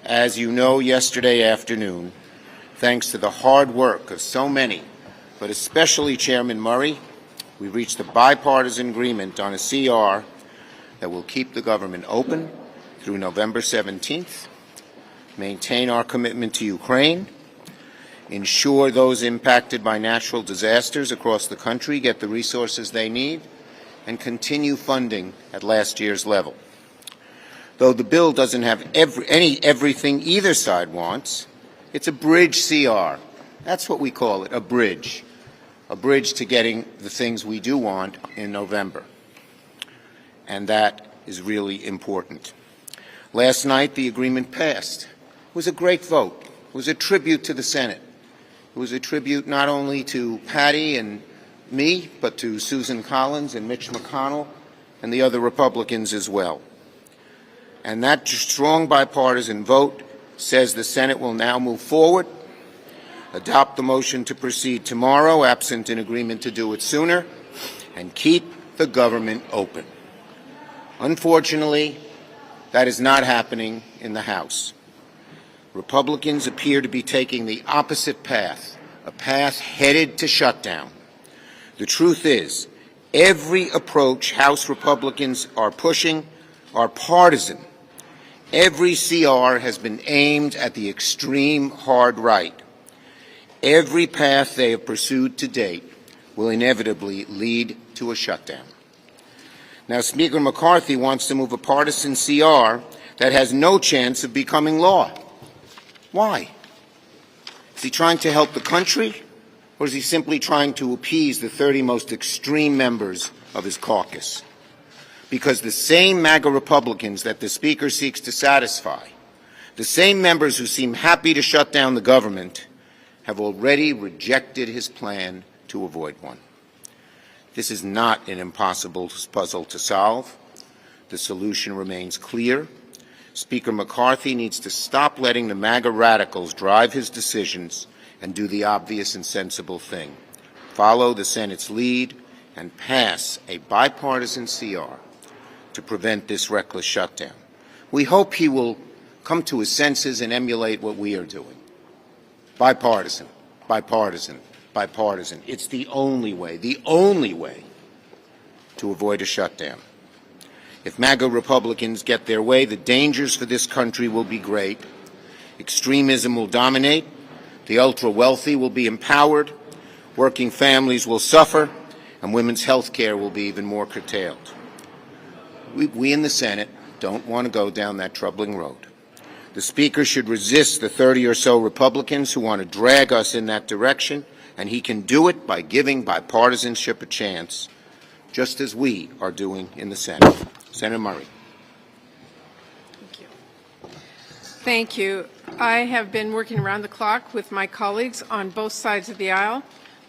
As you know, yesterday afternoon, thanks to the hard work of so many, but especially Chairman Murray, we reached a bipartisan agreement on a CR that will keep the government open through November 17th, maintain our commitment to Ukraine, ensure those impacted by natural disasters across the country get the resources they need, and continue funding at last year's level. Though the bill doesn't have everything either side wants, it's a bridge CR. That's what we call it, a bridge to getting the things we do want in November. And that is really important. Last night, the agreement passed. It was a great vote. It was a tribute to the Senate. It was a tribute not only to Patty and me, but to Susan Collins and Mitch McConnell and the other Republicans as well. And that strong bipartisan vote says the Senate will now move forward, adopt the motion to proceed tomorrow, absent an agreement to do it sooner, and keep the government open. Unfortunately, that is not happening in the House. Republicans appear to be taking the opposite path, a path headed to shutdown. The truth is, every approach House Republicans are pushing are partisan. Every CR has been aimed at the extreme hard right. Every path they have pursued to date will inevitably lead to a shutdown. Now, Speaker McCarthy wants to move a partisan CR that has no chance of becoming law. Why? Is he trying to help the country, or is he simply trying to appease the 30 most extreme members of his caucus? Because the same MAGA Republicans that the Speaker seeks to satisfy, the same members who seem happy to shut down the government, have already rejected his plan to avoid one. This is not an impossible puzzle to solve. The solution remains clear. Speaker McCarthy needs to stop letting the MAGA radicals drive his decisions and do the obvious and sensible thing. Follow the Senate's lead and pass a bipartisan CR to prevent this reckless shutdown. We hope he will come to his senses and emulate what we are doing. Bipartisan, bipartisan, bipartisan. It's the only way to avoid a shutdown. If MAGA Republicans get their way, the dangers for this country will be great. Extremism will dominate. The ultra-wealthy will be empowered. Working families will suffer. And women's health care will be even more curtailed. We in the Senate don't want to go down that troubling road. The Speaker should resist the 30 or so Republicans who want to drag us in that direction, and he can do it by giving bipartisanship a chance, just as we are doing in the Senate. Senator Murray. Thank you. Thank you. I have been working around the clock with my colleagues on both sides of the aisle,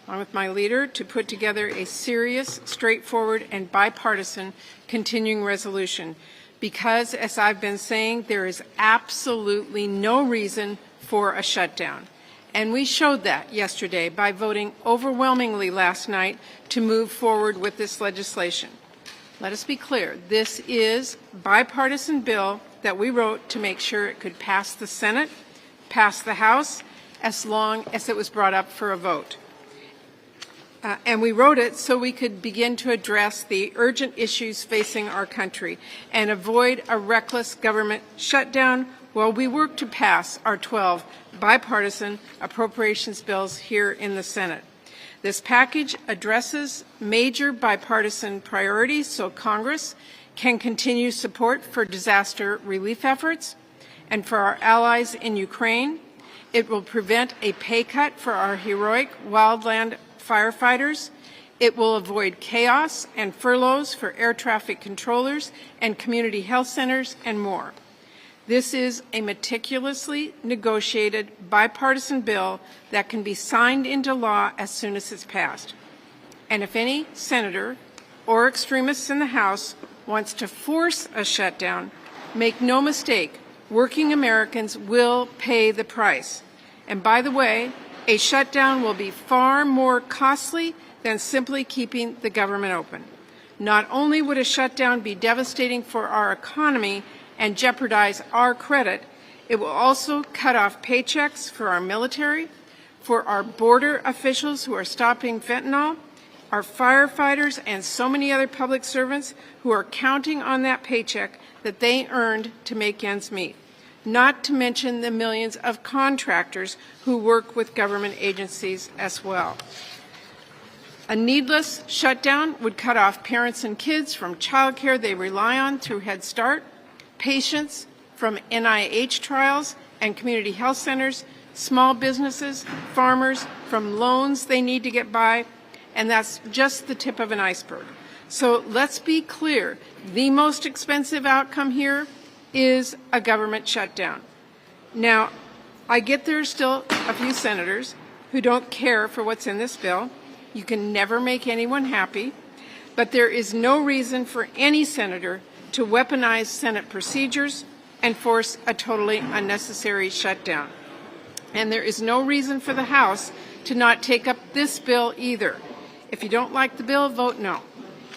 along with my leader, to put together a serious, straightforward, and bipartisan continuing resolution. Because, as I've been saying, there is absolutely no reason for a shutdown. And we showed that yesterday by voting overwhelmingly last night to move forward with this legislation. Let us be clear, this is a bipartisan bill that we wrote to make sure it could pass the Senate, pass the House, as long as it was brought up for a vote. And we wrote it so we could begin to address the urgent issues facing our country and avoid a reckless government shutdown while we work to pass our 12 bipartisan appropriations bills here in the Senate. This package addresses major bipartisan priorities so Congress can continue support for disaster relief efforts and for our allies in Ukraine. It will prevent a pay cut for our heroic wildland firefighters. It will avoid chaos and furloughs for air traffic controllers and community health centers and more. This is a meticulously negotiated bipartisan bill that can be signed into law as soon as it's passed. And if any senator or extremists in the House wants to force a shutdown, make no mistake, working Americans will pay the price. And by the way, a shutdown will be far more costly than simply keeping the government open. Not only would a shutdown be devastating for our economy and jeopardize our credit, It will also cut off paychecks for our military, for our border officials who are stopping fentanyl, our firefighters, and so many other public servants who are counting on that paycheck that they earned to make ends meet, not to mention the millions of contractors who work with government agencies as well. A needless shutdown would cut off parents and kids from childcare they rely on through Head Start, patients from NIH trials and community health centers, small businesses, farmers from loans they need to get by, and that's just the tip of an iceberg. So let's be clear, the most expensive outcome here is a government shutdown. Now, I get there are still a few senators who don't care for what's in this bill. You can never make anyone happy, but there is no reason for any senator to weaponize Senate procedures and force a totally unnecessary shutdown. And there is no reason for the House to not take up this bill either. If you don't like the bill, vote no.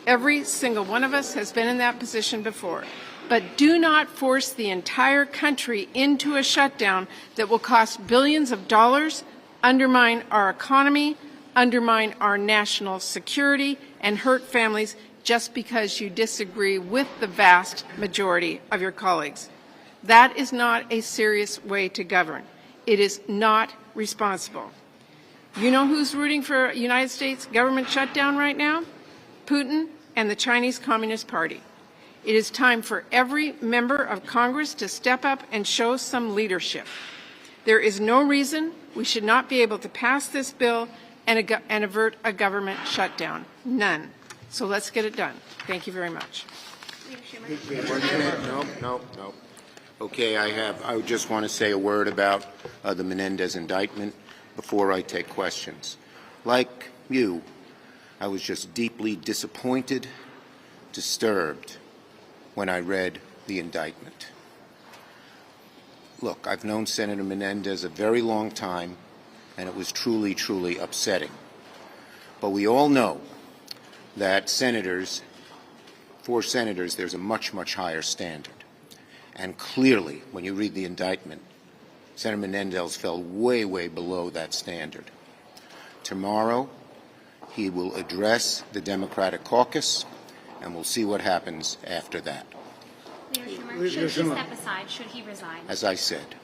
Every single one of us has been in that position before. But do not force the entire country into a shutdown that will cost billions of dollars, undermine our economy, undermine our national security, and hurt families just because you disagree with the vast majority of your colleagues. That is not a serious way to govern. It is not responsible. You know who's rooting for a United States government shutdown right now? Putin and the Chinese Communist Party. It is time for every member of Congress to step up and show some leadership. There is no reason we should not be able to pass this bill and avert a government shutdown. None. So let's get it done. Thank you very much. No. Okay, I just want to say a word about the Menendez indictment before I take questions. Like you, I was just deeply disappointed, disturbed when I read the indictment. Look, I've known Senator Menendez a very long time, and it was truly, truly upsetting. But we all know that for senators, there's a much, much higher standard. And clearly, when you read the indictment, Senator Menendez fell way, way below that standard. Tomorrow, he will address the Democratic caucus, and we'll see what happens after that. Leader Schumer, should he step aside? Should he resign? As I said,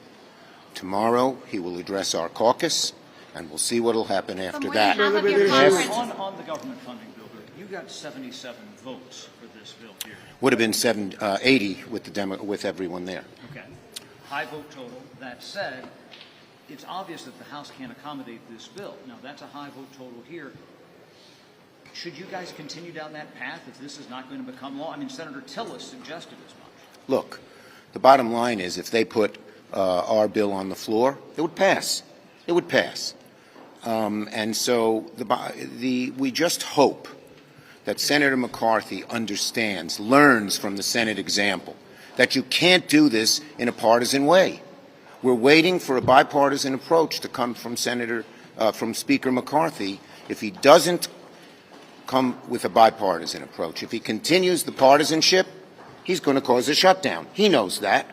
tomorrow he will address our caucus, and we'll see what will happen after that. On the government funding bill, you got 77 votes for this bill here. Would have been 80 with everyone there. Okay. High vote total. That said, it's obvious that the House can't accommodate this bill. Now, that's a high vote total here. Should you guys continue down that path if this is not going to become law? I mean, Senator Tillis suggested as much. Look, the bottom line is if they put our bill on the floor, it would pass. It would pass. And so we just hope that Senator McCarthy understands, learns from the Senate example, that you can't do this in a partisan way. We're waiting for a bipartisan approach to come from from Speaker McCarthy. If he doesn't come with a bipartisan approach, if he continues the partisanship, he's going to cause a shutdown. He knows that.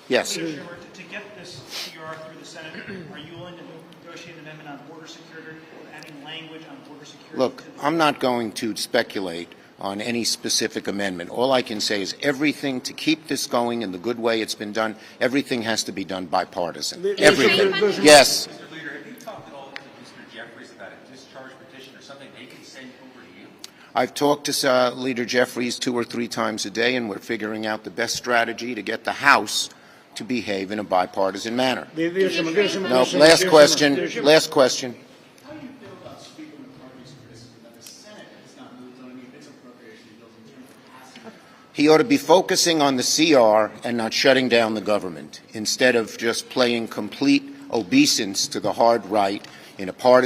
Yes. Leader Schumer, to get this CR through the Senate, are you willing to negotiate an amendment on border security, adding language on border security? Look, I'm not going to speculate on any specific amendment. All I can say is everything to keep this going in the good way it's been done, everything has to be done bipartisan. Everything. Yes. Mr. Leader, have you talked at all to Mr. Jeffries about a discharge petition or something they can send over to you? I've talked to Leader Jeffries 2 or 3 times a day, and we're figuring out the best strategy to get the House to behave in a bipartisan manner. No, last question. Last question. How do you feel about Speaker McCarthy's criticism that the Senate has not moved on any of its appropriation bills in terms of passing? He ought to be focusing on the CR and not shutting down the government, instead of just playing complete obeisance to the hard right in a partisan